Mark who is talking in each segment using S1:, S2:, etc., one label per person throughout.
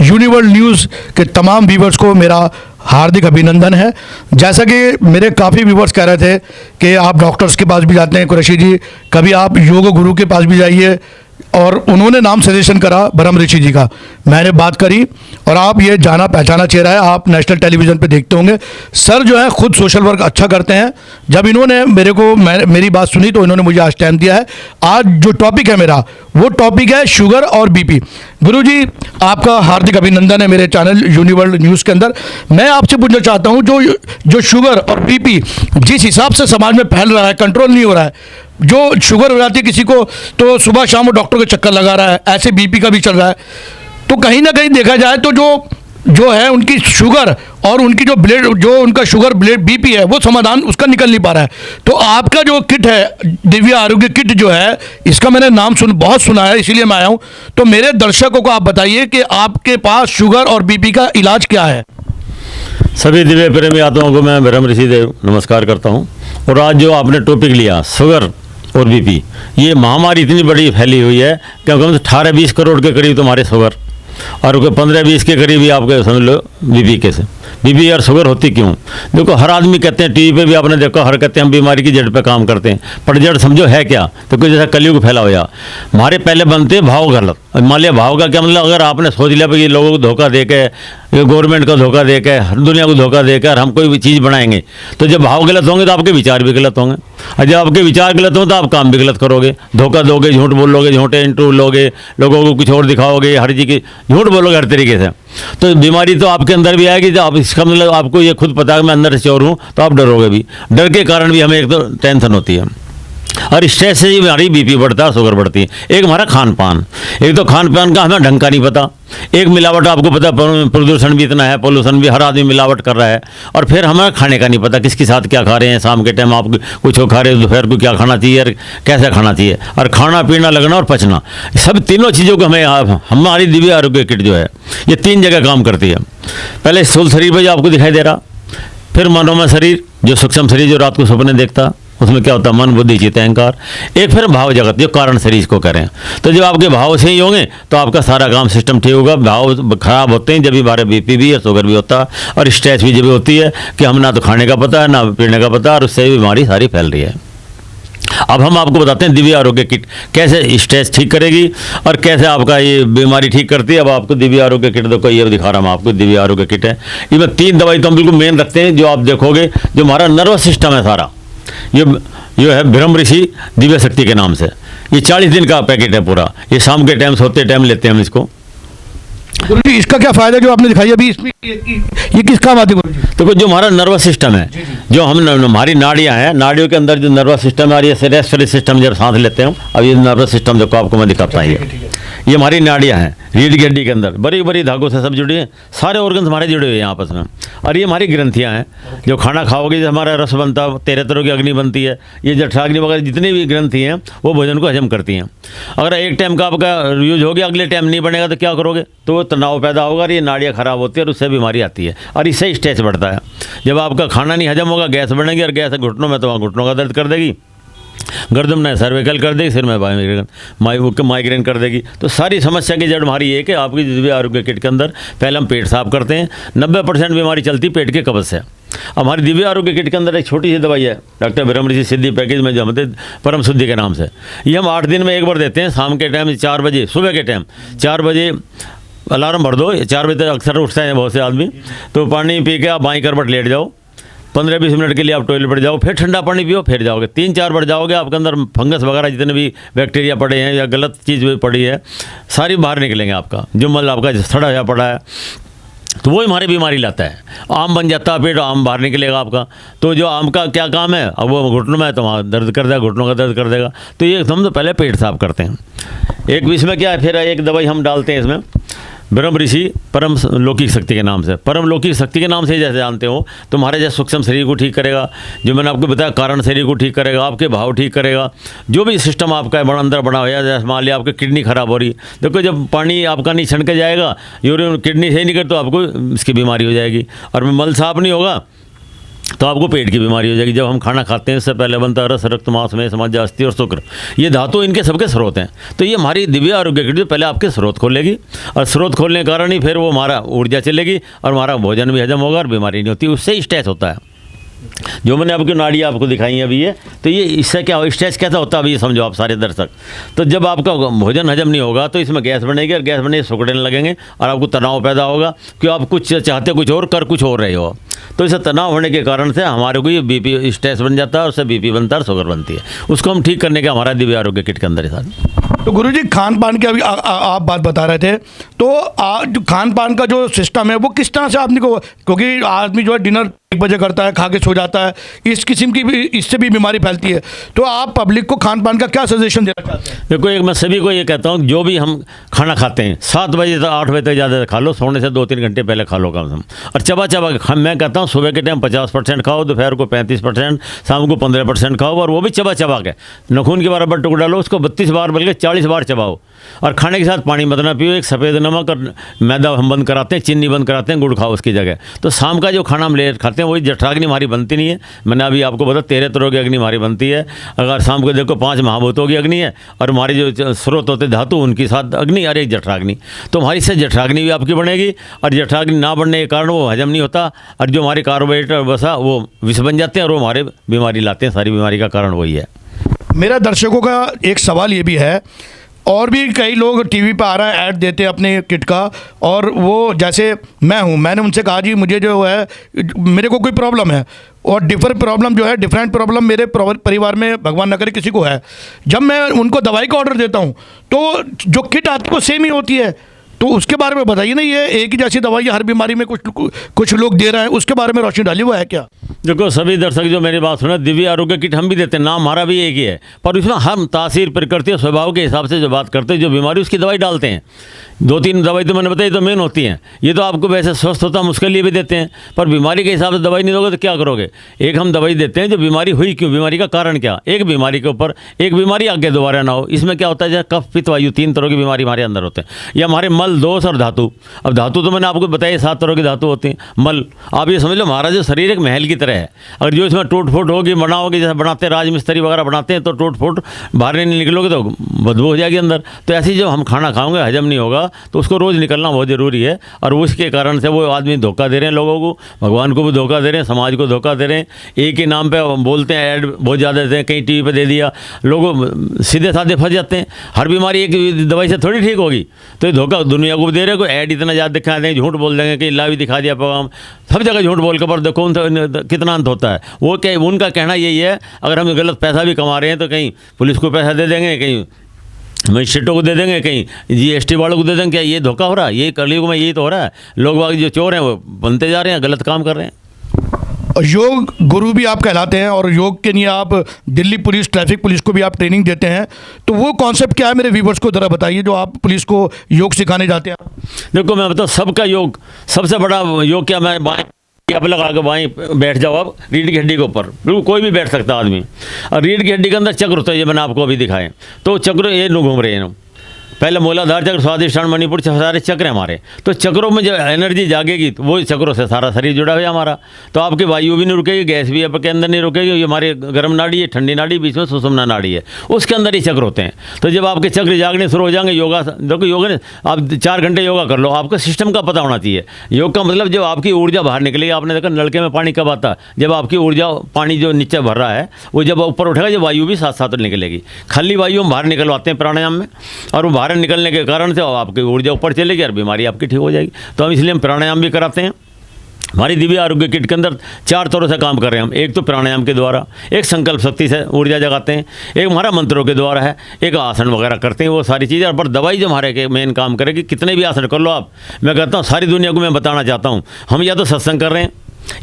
S1: यूनिवर्ल्ड news के तमाम viewers को मेरा हार्दिक अभिनंदन है। जैसा कि मेरे काफ़ी व्यूवर्स कह रहे थे कि आप डॉक्टर्स के पास भी जाते हैं कुरैशी जी, कभी आप योग गुरु के पास भी जाइए, और उन्होंने नाम सजेशन करा ब्रह्म ऋषि जी का। मैंने बात करी और आप ये जाना पहचाना चेहरा है, आप नेशनल टेलीविज़न पे देखते होंगे। सर जो है खुद सोशल वर्क अच्छा करते हैं। जब इन्होंने मेरी बात सुनी तो इन्होंने मुझे आज टाइम दिया है। आज जो टॉपिक है मेरा, वो टॉपिक है शुगर और बीपी। गुरु जी, आपका हार्दिक अभिनंदन है मेरे चैनल यूनिवर्ल्ड न्यूज़ के अंदर। मैं आपसे पूछना चाहता हूँ, जो शुगर और बीपी जिस हिसाब से समाज में फैल रहा है, कंट्रोल नहीं हो रहा है। जो शुगर हो जाती है किसी को तो सुबह शाम वो डॉक्टर के चक्कर लगा रहा है, ऐसे बीपी का भी चल रहा है। तो कहीं ना कहीं देखा जाए तो जो है उनकी शुगर और उनकी जो उनका शुगर ब्लड बीपी है, वो समाधान उसका निकल नहीं पा रहा है। तो आपका जो किट है, दिव्य आरोग्य किट जो है, इसका मैंने नाम बहुत सुना है, इसीलिए मैं आया हूँ। तो मेरे दर्शकों को आप बताइए कि आपके पास शुगर और बीपी का इलाज क्या है।
S2: सभी दिव्य प्रेमी आत्माओं को मैं ब्रह्म ऋषि देव नमस्कार करता हूँ। और आज जो आपने टॉपिक लिया शुगर और बीपी, ये महामारी इतनी बड़ी फैली हुई है कि कम से 18-20 करोड़ के करीब तुम्हारे शुगर और 15-20 के करीब ही आपके समझ लो बीपी के से। बीपी और शुगर होती क्यों? देखो, हर आदमी कहते हैं, टीवी पे भी आपने देखा, हर कहते हैं हम बीमारी की जड़ पे काम करते हैं, पर जड़ समझो है क्या? तो कोई जैसा कलयुग फैला हुआ। हमारे पहले बनते भाव गलत। मान लिया भाव का क्या मतलब, अगर आपने सोच लिया कि लोगों को धोखा दे के, गवर्नमेंट को धोखा दे के, हर दुनिया को धोखा देकर हम कोई भी चीज़ बनाएंगे, तो जब भाव गलत होंगे तो आपके विचार भी गलत होंगे, और जब आपके विचार गलत हों तो आप काम भी गलत करोगे। धोखा दोगे, झूठ बोलोगे, झूठे इंटरव्यू लोगे, लोगों को कुछ और दिखाओगे, हर चीज़ की झूठ बोलोगे हर तरीके से। तो बीमारी तो आपके अंदर भी आएगी। तो आप इसका मतलब आपको ये खुद पता है मैं अंदर से चोर हूँ, तो आप डरोगे भी। डर के कारण भी हमें एक तो टेंशन होती है, और स्ट्रेस से ही हमारी बीपी बढ़ता है, शुगर बढ़ती है। एक हमारा खान पान, एक तो खान पान का हमें ढंग का नहीं पता, एक मिलावट आपको पता, प्रदूषण भी इतना है, पोल्यूशन भी, हर आदमी मिलावट कर रहा है। और फिर हमें खाने का नहीं पता, किसके साथ क्या खा रहे हैं। शाम के टाइम आप कुछ खा रहे हो, दोपहर को क्या खाना चाहिए और कैसे खाना चाहिए, और खाना पीना, लगना और पचना, सब तीनों चीज़ों को हमारी दिव्य आरोग्य किट जो है ये 3 जगह काम करती है। पहले स्थूल शरीर पर जो आपको दिखाई दे रहा, फिर मनोमय शरीर, जो सूक्ष्म शरीर जो रात को सपने देखता, उसमें क्या होता है, मन बुद्धि चित्त अहंकार। एक फिर भाव जगत, जो कारण शरीर को करें। तो जब आपके भाव सही होंगे तो आपका सारा काम सिस्टम ठीक होगा। भाव खराब होते हैं जब भी हमारे बीपी भी है, शुगर भी होता है, और स्ट्रेस भी जब भी होती है कि हम ना तो खाने का पता है ना पीने का पता है, और उससे बीमारी सारी फैल रही है। अब हम आपको बताते हैं दिव्य आरोग्य किट कैसे स्ट्रेस ठीक करेगी और कैसे आपका ये बीमारी ठीक करती है। अब आपको दिव्य आरोग्य किट देखो, ये दिखा रहा हूँ आपको, दिव्य आरोग्य किट है। इसमें 3 दवाई तो हम बिल्कुल मेन रखते हैं, जो आप देखोगे जो हमारा नर्वस सिस्टम है सारा, ये है ब्रह्म ऋषि दिव्य शक्ति के नाम से। ये 40 दिन का पैकेट है पूरा। ये शाम के टाइम सोते टाइम लेते हैं हम इसको।
S1: गुरु जी, इसका क्या फायदा जो आपने दिखाई अभी, इसमें ये किस काम आती है गुरु जी?
S2: तो जो हमारा नर्वस सिस्टम है, जो हम हमारी नाड़ियाँ हैं, नाड़ियों के अंदर जो नर्वस सिस्टम है, और ये रेस्पिरेटरी सिस्टम जब सांस लेते हैं, अब ये नर्वस सिस्टम देखो आपको मैं दिखाता हूँ। ये हमारी नाड़ियाँ हैं, रीढ़ की हड्डी के अंदर बड़ी बड़ी धागों से सब जुड़ी हैं, सारे ऑर्गन्स हमारे जुड़े हुए हैं आपस में। और ये हमारी ग्रंथियाँ हैं, जो खाना खाओगे, जो हमारा रस बनता है, 13 तरह की अग्नि बनती है, ये जठराग्नि वगैरह जितनी भी ग्रंथि हैं वो भोजन को हजम करती हैं। अगर एक टाइम का आपका यूज हो गया, अगले टाइम नहीं बनेगा तो क्या करोगे? तो तनाव पैदा होगा और ये नाड़ियाँ खराब होती है और उससे बीमारी आती है, और इससे स्ट्रेस बढ़ता है। जब आपका खाना नहीं हजम होगा, गैस बनेगी, और गैस घुटनों में, तो वहाँ घुटनों का दर्द कर देगी, गर्दन में सर्विकल कर देगी, सिर में माइग्रेन कर देगी। तो सारी समस्या की जड़ हमारी ये कि आपकी दिव्य आरोग्य किट के अंदर पहले हम पेट साफ करते हैं। 90% बीमारी चलती पेट के कब्ज से। अब हमारी दिव्य आरोग्य किट के अंदर एक छोटी सी दवाई है, डॉक्टर ब्रह्म ऋषि सिद्धि पैकेज में, जो हम देते परम शुद्धि के नाम से। ये हम 8 दिन में एक बार देते हैं। शाम के टाइम 4 बजे, सुबह के टाइम 4 बजे अलार्म भर दो, 4 बजे तक अक्सर उठते हैं बहुत से आदमी। तो पानी पी के आप बाईं करवट लेट जाओ, 15-20 मिनट के लिए आप टॉयलेट पर जाओ, फिर ठंडा पानी पियो, फिर जाओगे। 3-4 बार जाओगे, आपके अंदर फंगस वगैरह जितने भी बैक्टीरिया पड़े हैं या गलत चीज़ भी पड़ी है, सारी बाहर निकलेंगे। आपका जो मतलब आपका सड़ा हुआ पड़ा है, तो वो हमारी बीमारी लाता है। आम बन जाता है पेट, आम बाहर निकलेगा आपका। तो जो आम का क्या काम है, अब वो घुटनों में है तो वहाँ दर्द कर देगा, घुटनों का दर्द कर देगा। तो ये हम तो पहले पेट साफ करते हैं। एक इसमें क्या है, फिर एक दवाई हम डालते हैं इसमें, ब्रह्म ऋषि परम लौकिक शक्ति के नाम से। परम लौकिक शक्ति के नाम से जैसे जानते हो, तो हमारे जैसे सूक्ष्म शरीर को ठीक करेगा, जो मैंने आपको बताया कारण शरीर को ठीक करेगा, आपके भाव ठीक करेगा, जो भी सिस्टम आपका है बड़ा अंदर बड़ा हो जाए। जैसे मान लिया आपकी किडनी खराब हो रही, देखो जब पानी आपका नहीं छन के जाएगा, यूरिन किडनी सही नहीं कर, तो आपको इसकी बीमारी हो जाएगी। और मल साफ नहीं होगा तो आपको पेट की बीमारी हो जाएगी। जब हम खाना खाते हैं उससे पहले बनता है रस, रक्त, मांस में मज्जा, अस्थि और शुक्र, ये धातु इनके सबके स्रोत हैं। तो ये हमारी दिव्य आरोग्य किट जो पहले आपके स्रोत खोलेगी, और स्रोत खोलने के कारण ही फिर वो हमारा ऊर्जा चलेगी और हमारा भोजन भी हजम होगा और बीमारी नहीं होती। उससे ही स्ट्रेस होता है। जो मैंने आपकी नाड़ी आपको दिखाई है अभी ये, तो ये इससे क्या हो, स्ट्रेस कैसा होता है अभी ये समझो आप सारे दर्शक। तो जब आपका भोजन हजम नहीं होगा तो इसमें गैस बनेगी, और गैस बने सुखड़ने लगेंगे और आपको तनाव पैदा होगा कि आप कुछ चाहते कुछ और, कर कुछ और रहे हो। तो इसे तनाव होने के कारण से हमारे को ये बीपी स्ट्रेस बन जाता है, और उससे बीपी बनता है और शुगर बनती है। उसको हम ठीक करने का हमारा दिव्य आरोग्य किट के अंदर है साथ।
S1: तो गुरुजी खान पान की अभी आप बात बता रहे थे, तो जो खान पान का जो सिस्टम है वो किस तरह से आपने को, क्योंकि आदमी जो है डिनर 1 बजे करता है, खा के सो जाता है, इस किस्म की भी, इससे भी बीमारी फैलती है। तो आप पब्लिक को खान पान का क्या सजेशन देना चाहते हैं?
S2: देखो, एक मैं सभी को ये कहता हूँ, जो भी हम खाना खाते हैं 7 बजे तक 8 बजे तक ज़्यादा खा लो, सोने से 2-3 घंटे पहले खा लो कम से कम। और चबा चबा के मैं कहता हूँ सुबह के टाइम 50% खाओ, दोपहर को 35%, शाम को 15% खाओ, और वो भी चबा चबा के नखून के बराबर टुकड़ा लो, उसको 32 बार बल्कि 40 बार चबाओ। और खाने के साथ पानी मत ना पियो। एक सफ़ेद नमक और मैदा हम बंद कराते हैं, चीनी बंद कराते हैं, गुड़ खाओ उसकी जगह। तो शाम का जो खाना हम लेट खाते हैं वही जठराग्नि हमारी बनती नहीं है। मैंने अभी आपको बताया 13 तरह की अग्नि हमारी बनती है। अगर शाम को देखो 5 महाभूतों की अग्नि है, और हमारे जो स्रोत होते धातु उनकी 7 अग्नि और 1 जठराग्नि। तो हमारी से जठराग्नि भी आपकी बनेगी, और जठराग्नि ना बढ़ने के कारण वो हजम नहीं होता, और जो हमारे कार्बोहाइड्रेट वसा वो विष बन जाते हैं, और वो हमारे बीमारी लाते हैं। सारी बीमारी का कारण वही है।
S1: मेरा दर्शकों का एक सवाल ये भी है, और भी कई लोग टीवी पे आ रहा है ऐड देते हैं अपने किट का, और वो जैसे मैं हूँ, मैंने उनसे कहा जी मुझे जो है मेरे को कोई प्रॉब्लम है, और डिफरेंट प्रॉब्लम मेरे परिवार में भगवान न करे किसी को है। जब मैं उनको दवाई का ऑर्डर देता हूँ तो जो किट आती है वो सेम ही होती है। तो उसके बारे में बताइए ना, ये एक ही जैसी दवाई हर बीमारी में कुछ लोग दे रहे हैं, उसके बारे में रोशनी डाली हुआ है क्या?
S2: देखो सभी दर्शक जो मेरी बात सुना, दिव्य आरोग्य किट हम भी देते हैं, नाम हमारा भी एक ही है, पर उसमें हम तासीर प्रकृति और स्वभाव के हिसाब से जो बात करते हैं, जो बीमारी उसकी दवाई डालते हैं। 2-3 दवाई तो मैंने बताई तो मेन होती हैं। ये तो आपको वैसे स्वस्थ होता हम उसके लिए भी देते हैं, पर बीमारी के हिसाब से दवाई नहीं दोगे तो क्या करोगे। एक हम दवाई देते हैं जो बीमारी हुई क्यों, बीमारी का कारण क्या, एक बीमारी के ऊपर एक बीमारी आगे दोबारा ना हो। इसमें क्या होता है, जैसे कफ, पित्त, वायु 3 तरह की बीमारी हमारे अंदर होते हैं, या हमारे मल, दोष और धातु। अब धातु तो मैंने आपको बताया 7 तरह की धातु होती हैं। मल, आप ये समझ लो हमारा जो शरीर एक महल की तरह है, अगर जो इसमें टूट फूट होगी, बना होगी, जैसे बनाते हैं राजमिस्त्री वगैरह बनाते हैं, तो टूट फूट बाहर नहीं निकलोगे तो बदबू हो जाएगी अंदर। तो ऐसी जो हम खाना खाओगे हजम नहीं होगा, तो उसको रोज़ निकलना बहुत ज़रूरी है। और उसके कारण से वो आदमी धोखा दे रहे हैं लोगों को, भगवान को भी धोखा दे रहे हैं, समाज को धोखा दे रहे हैं। एक ही नाम पे बोलते हैं, ऐड बहुत ज़्यादा देते हैं, कहीं टीवी पे दे दिया, लोग सीधे साधे फंस जाते हैं। हर बीमारी एक दवाई से थोड़ी ठीक होगी। तो ये धोखा दुनिया को भी दे रहे हैं। कोई ऐड इतना ज़्यादा दिखा देंगे, झूठ बोल देंगे कि ला भी दिखा दिया प्रोग्राम, सब जगह झूठ बोल कर, पर देखो कितना अंत होता है। वो क्या, उनका कहना यही है, अगर हम गलत पैसा भी कमा रहे हैं तो कहीं पुलिस को पैसा दे देंगे, कहीं मजिस्ट्रेटों को दे देंगे, कहीं GST वालों को दे देंगे। क्या ये धोखा हो रहा है? ये कलयुग में यही तो हो रहा है। लोग बाग जो चोर हैं वो बनते जा रहे हैं, गलत काम कर रहे हैं।
S1: और योग गुरु भी आप कहलाते हैं, और योग के लिए आप दिल्ली पुलिस, ट्रैफिक पुलिस को भी आप ट्रेनिंग देते हैं। तो वो कॉन्सेप्ट क्या है, मेरे व्यूवर्स को ज़रा बताइए, जो आप पुलिस को योग सिखाने जाते हैं।
S2: देखो मैं बताऊँ, सबका योग, सबसे बड़ा योग क्या, मैं बाएं अब लगा के बाएं बैठ जाओ आप रीढ़ की हड्डी के ऊपर, बिल्कुल कोई भी बैठ सकता आदमी। और रीढ़ की हड्डी के अंदर चक्र होता है, ये मैंने आपको अभी दिखाए। तो चक्र ये नु घूम रहे हैं, पहले मूलाधार चक्र, स्वादिष्ठान, मणिपुर, सारे चक्र हैं हमारे। तो चक्रों में जब एनर्जी जागेगी तो वो चक्रों से सारा शरीर जुड़ा हुआ है हमारा। तो आपकी वायु भी नहीं रुकेगी, गैस भी आपके अंदर नहीं रुकेगी। ये हमारे गर्म नाड़ी है, ठंडी नाड़ी, बीच में सुषुम्ना नाड़ी है, उसके अंदर ही चक्र होते हैं। तो जब आपके चक्र जागने शुरू हो जाएंगे, योगा, देखो योगा आप 4 घंटे योगा कर लो, आपको सिस्टम का पता होना चाहिए। योग का मतलब जब आपकी ऊर्जा बाहर निकलेगी, आपने देखा नलके में पानी कब आता है, जब आपकी ऊर्जा, पानी जो नीचे भर रहा है वो जब ऊपर उठेगा, जब वायु भी साथ साथ निकलेगी। खाली वायु हम बाहर निकलवाते हैं प्राणायाम में, और वो बाहर निकलने के कारण से आपकी ऊर्जा ऊपर चलेगी और बीमारी आपकी ठीक हो जाएगी। तो हम इसलिए हम प्राणायाम भी कराते हैं। हमारी दिव्य आरोग्य किट के अंदर 4 तरह से काम कर रहे हैं हम। एक तो प्राणायाम के द्वारा, एक संकल्प शक्ति से ऊर्जा जगाते हैं, एक हमारा मंत्रों के द्वारा है, एक आसन वगैरह करते हैं, वो सारी चीज़ें। और पर दवाई जो हमारे के मेन काम करेगी, कितने भी आसन कर लो आप। मैं कहता हूँ सारी दुनिया को मैं बताना चाहता हूँ, हम या तो सत्संग कर रहे हैं,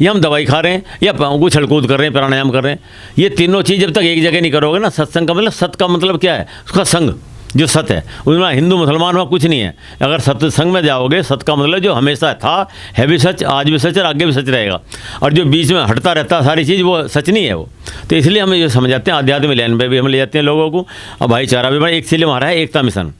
S2: या हम दवाई खा रहे हैं, या उछल कूद कर रहे हैं, प्राणायाम कर रहे हैं। ये तीनों चीज़ जब तक एक जगह नहीं करोगे ना, सत्संग का मतलब, सत का मतलब क्या है, उसका संग, जो सत है उसमें हिंदू मुसलमान में कुछ नहीं है। अगर सत्संग में जाओगे, सत का मतलब जो हमेशा था, है भी सच, आज भी सच और आगे भी सच रहेगा। और जो बीच में हटता रहता सारी चीज़, वो सच नहीं है वो। तो इसलिए हम ये समझाते हैं, आध्यात्मिक लाइन पे भी हम ले जाते हैं लोगों को। और भाईचारा भी, एक इसलिए हमारा है एकता मिशन।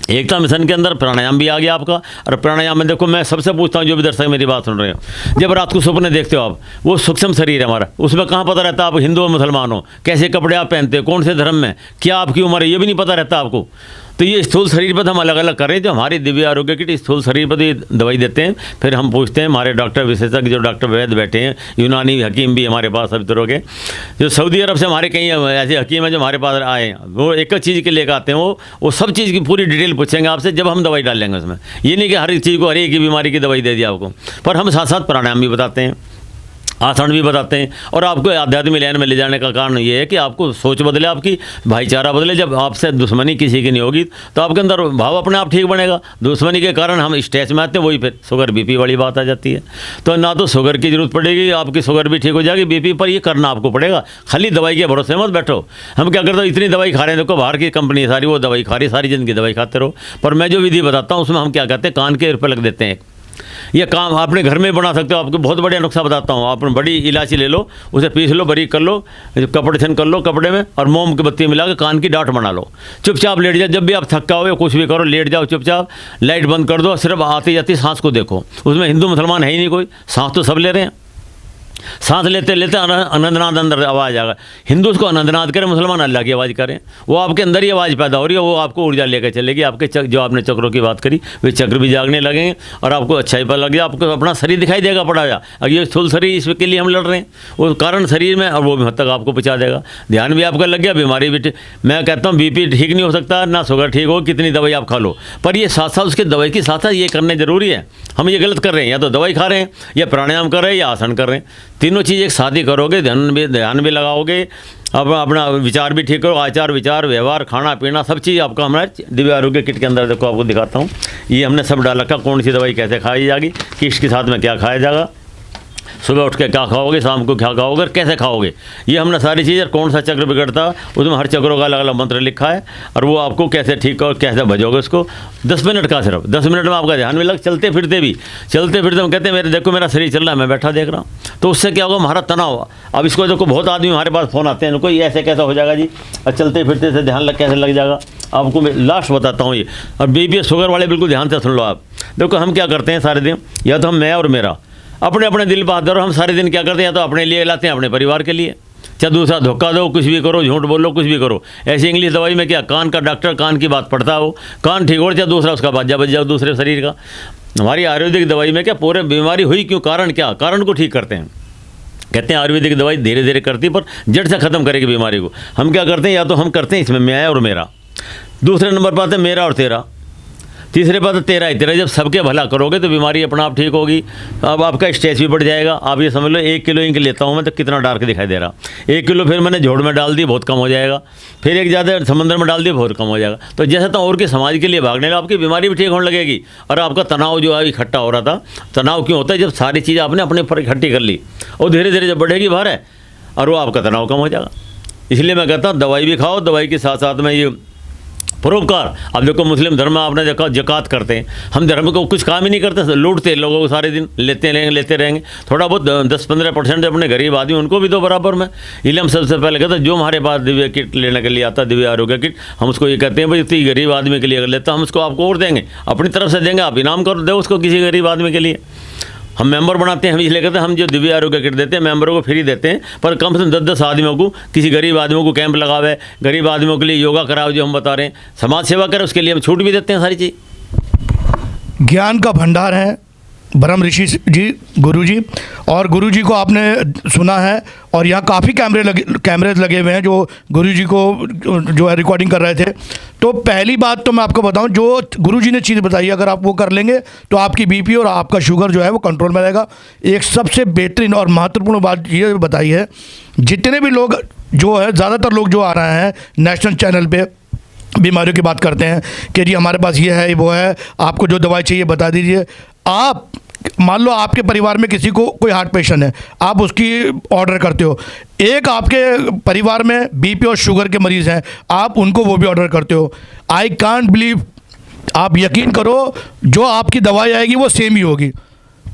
S2: एकता मिशन के अंदर प्राणायाम भी आ गया आपका। और प्राणायाम में देखो, मैं सबसे पूछता हूँ जो भी दर्शक मेरी बात सुन रहे हो, जब रात को सपने देखते हो आप, वो सूक्ष्म शरीर है हमारा, उसमें कहाँ पता रहता है आप हिंदू और मुसलमान हो, कैसे कपड़े आप पहनते हो, कौन से धर्म में, क्या आपकी उम्र है, ये भी नहीं पता रहता आपको। तो ये स्थूल शरीर पर हम अलग अलग कर रहे हैं। जो हमारी दिव्य आरोग्य किट स्थूल शरीर पर दवाई देते हैं, फिर हम पूछते हैं हमारे डॉक्टर विशेषज्ञ जो डॉक्टर वैद्य बैठे हैं, यूनानी हकीम भी हमारे पास सभी तरह के, जो सऊदी अरब से हमारे कई ऐसे हकीम हैं जो हमारे पास आए हैं, वो एक एक चीज़ के लेकर आते हैं, वो सब चीज़ की पूरी डिटेल पूछेंगे आपसे जब हम दवाई डाल लेंगे उसमें। ये नहीं कि हर एक चीज़ को हर एक की बीमारी की दवाई दे दी आपको, पर हम साथ साथ प्राणायाम भी बताते हैं, आसन भी बताते हैं। और आपको आध्यात्मिक लाइन में ले जाने का कारण ये है कि आपको सोच बदले, आपकी भाईचारा बदले। जब आपसे दुश्मनी किसी की नहीं होगी तो आपके अंदर भाव अपने आप ठीक बनेगा। दुश्मनी के कारण हम स्टेज में आते हैं, वही फिर शुगर बीपी वाली बात आ जाती है। तो ना तो शुगर की जरूरत पड़ेगी, आपकी शुगर भी ठीक हो जाएगी, बीपी पर ये करना आपको पड़ेगा। खाली दवाई के भरोसे मत बैठो। हम क्या करते हैं, इतनी दवाई खा रहे हैं, देखो बाहर की कंपनी सारी वो दवाई खा रही, सारी जिंदगी दवाई खाते रहो। पर मैं जो विधि बताता हूँ उसमें हम क्या कहते हैं, कान के रुपये लग देते हैं। ये काम अपने घर में बना सकते हो। आपको बहुत बढ़िया नुस्खा बताता हूँ। आप बड़ी इलायची ले लो, उसे पीस लो, बारीक कर लो, कपड़े छन कर लो, कपड़े में और मोम की बत्ती मिला के कान की डांट बना लो। चुपचाप लेट जाओ, जब भी आप थका हो कुछ भी करो, लेट जाओ चुपचाप, लाइट बंद कर दो, सिर्फ आती जाती सांस को देखो। उसमें हिंदू मुसलमान है ही नहीं कोई, सांस तो सब ले रहे हैं। सांस लेते लेते अनंतनाद अंदर आवाज़ आएगा। हिंदू उसको अनंतनाद करें, मुसलमान अल्लाह की आवाज़ करें। वो आपके अंदर ही आवाज़ पैदा हो रही है, वो आपको ऊर्जा लेकर चलेगी। आपके जो आपने चक्रों की बात करी, वे चक्र भी जागने लगेंगे और आपको अच्छा ही पता लग गया, आपको अपना शरीर दिखाई देगा पड़ा जा। अब ये स्थूल शरीर इसके लिए हम लड़ रहे हैं, वो कारण शरीर में, और वो भी हद तक आपको पहुँचा देगा। ध्यान भी आपका लग गया, बीमारी भी मैं कहता हूँ बीपी ठीक नहीं हो सकता, ना शुगर ठीक हो, कितनी दवाई आप खा लो, पर ये साथ साथ उसके दवाई के साथ साथ ये करने जरूरी है। हम ये गलत कर रहे हैं, या तो दवाई खा रहे हैं, या प्राणायाम कर रहे हैं, या आसन कर रहे हैं। तीनों चीज़ एक साथ ही करोगे, ध्यान भी लगाओगे, अब अपना विचार भी ठीक करो, आचार विचार व्यवहार खाना पीना सब चीज़ आपका हमारे दिव्य आरोग्य किट के अंदर देखो, आपको दिखाता हूँ। ये हमने सब डाल रखा, कौन सी दवाई कैसे खाई जाएगी, किसके साथ में क्या खाया जाएगा, सुबह उठ के क्या खाओगे, शाम को क्या खाओगे, कैसे खाओगे, ये हमने सारी चीज़ें। कौन सा चक्र बिगड़ता है उसमें हर चक्रों का अलग अलग मंत्र लिखा है, और वो आपको कैसे ठीक और कैसे भजोगे उसको। 10 मिनट का, सिर्फ 10 मिनट में आपका ध्यान भी लग, चलते फिरते हम कहते हैं मेरे देखो मेरा शरीर चल रहा है, मैं बैठा देख रहा हूँ, तो उससे क्या होगा, हमारा तनाव। अब इसको देखो, बहुत आदमी हमारे पास फ़ोन आते हैं, इनको ये ऐसे कैसा हो जाएगा जी, और चलते फिरते से ध्यान कैसे लग जाएगा। आपको मैं लास्ट बताता हूँ ये, और बीपी शुगर वाले बिल्कुल ध्यान से सुन लो आप। देखो हम क्या करते हैं सारे दिन, या तो हम मैं और मेरा अपने अपने दिल बहादुर, हम सारे दिन क्या करते हैं, या तो अपने लिए लाते हैं, अपने परिवार के लिए, चाहे दूसरा धोखा दो, कुछ भी करो, झूठ बोलो, कुछ भी करो। ऐसी इंग्लिश दवाई में क्या, कान का डॉक्टर कान की बात पढ़ता हो, कान ठीक हो, चाहे दूसरा उसका बाजा बज जाओ दूसरे शरीर का। हमारी आयुर्वेदिक दवाई में क्या, पूरे बीमारी हुई क्यों, कारण क्या, कारण को ठीक करते हैं। कहते हैं आयुर्वेदिक दवाई धीरे धीरे करती, पर जड़ से ख़त्म करेगी बीमारी को। हम क्या करते हैं, या तो हम करते हैं इसमें मैं और मेरा, दूसरे नंबर पर आते हैं मेरा और तेरा, तीसरे बात तेरा ही तेरा। जब सबके भला करोगे तो बीमारी अपना आप ठीक होगी। अब आपका स्ट्रेस भी बढ़ जाएगा। आप ये समझ लो 1 किलो इंक लेता हूँ मैं तो कितना डार्क दिखाई दे रहा, 1 किलो फिर मैंने झोड़ में डाल दी, बहुत कम हो जाएगा, फिर एक ज़्यादा समंदर में डाल दी, बहुत कम हो जाएगा। तो जैसे तो और के समाज के लिए भागने लगा, आपकी बीमारी भी ठीक होने लगेगी। और आपका तनाव जो है इकट्ठा हो रहा था, तनाव क्यों होता है, जब सारी चीज़ें आपने अपने ऊपर इकट्ठी कर ली, और धीरे धीरे जब बढ़ेगी बाहर है, और वो आपका तनाव कम हो जाएगा। इसलिए मैं कहता हूँ दवाई भी खाओ, दवाई के साथ साथ में ये परोपकार। अब देखो मुस्लिम धर्म में आपने देखा जकात करते हैं, हम धर्म को कुछ काम ही नहीं करते, लूटते लोगों को सारे दिन, लेते रहेंगे। थोड़ा बहुत 10-15% अपने गरीब आदमी उनको भी दो बराबर में। इसलिए हम सबसे पहले कहते हैं जो हमारे पास दिव्य किट लेने के लिए आता है, दिव्य आरोग्य किट, हम उसको ये कहते हैं भाई इतनी गरीब आदमी के लिए अगर लेता हम उसको आपको और देंगे, अपनी तरफ से देंगे, आप इनाम कर दो उसको किसी गरीब आदमी के लिए। हम मेंबर बनाते हैं, हम इसलिए कहते हैं हम जो दिव्य आरोग्य किट देते हैं मेंबरों को फ्री देते हैं, पर कम से कम 10-10 आदमियों को, किसी गरीब आदमियों को कैंप लगावे, गरीब आदमियों के लिए योगा कराओ, जो हम बता रहे हैं, समाज सेवा करें, उसके लिए हम छूट भी देते हैं सारी चीज़।
S1: ज्ञान का भंडार है ब्रह्म ऋषि जी, गुरु जी। और गुरु जी को आपने सुना है, और यहाँ काफ़ी कैमरेज लगे हुए हैं जो गुरु जी को जो है रिकॉर्डिंग कर रहे थे। तो पहली बात तो मैं आपको बताऊं, जो गुरु जी ने चीज़ बताई अगर आप वो कर लेंगे तो आपकी बीपी और आपका शुगर जो है वो कंट्रोल में रहेगा। एक सबसे बेहतरीन और महत्वपूर्ण बात ये बताई है, जितने भी लोग जो है, ज़्यादातर लोग जो आ रहे हैं नेशनल चैनल पे बीमारियों की बात करते हैं कि जी हमारे पास ये है वो है, आपको जो दवाई चाहिए बता दीजिए। आप मान लो आपके परिवार में किसी को कोई हार्ट पेशेंट है, आप उसकी ऑर्डर करते हो, एक आपके परिवार में बीपी और शुगर के मरीज़ हैं, आप उनको वो भी ऑर्डर करते हो। आई कांट बिलीव, आप यकीन करो जो आपकी दवाई आएगी वो सेम ही होगी।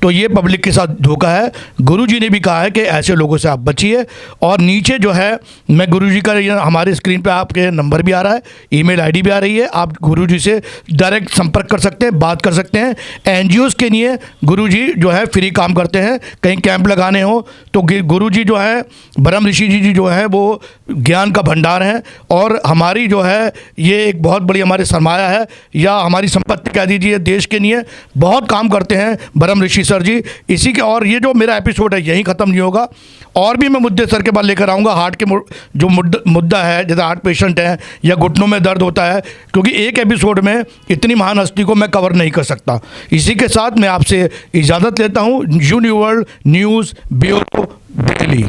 S1: तो ये पब्लिक के साथ धोखा है। गुरुजी ने भी कहा है कि ऐसे लोगों से आप बचिए। और नीचे जो है मैं गुरुजी का हमारे स्क्रीन पे आपके नंबर भी आ रहा है, ईमेल आईडी भी आ रही है, आप गुरुजी से डायरेक्ट संपर्क कर सकते हैं, बात कर सकते हैं। एनजीओज़ के लिए गुरुजी जो है फ्री काम करते हैं, कहीं कैंप लगाने हो तो गुरुजी जो है ब्रह्म ऋषि जी जो है वो ज्ञान का भंडार है और हमारी जो है ये एक बहुत बड़ी हमारी सरमाया है या हमारी संपत्ति कह दीजिए। देश के लिए बहुत काम करते हैं ब्रह्म ऋषि सर जी। इसी के और ये जो मेरा एपिसोड है यहीं ख़त्म नहीं होगा, और भी मैं मुद्दे सर के बाद लेकर आऊँगा। हार्ट के जो मुद्दा है, जैसे हार्ट पेशेंट है या घुटनों में दर्द होता है, क्योंकि एक एपिसोड में इतनी महान हस्ती को मैं कवर नहीं कर सकता। इसी के साथ मैं आपसे इजाज़त लेता हूँ। यूनिवर्ल्ड न्यूज़ ब्यूरो, दिल्ली।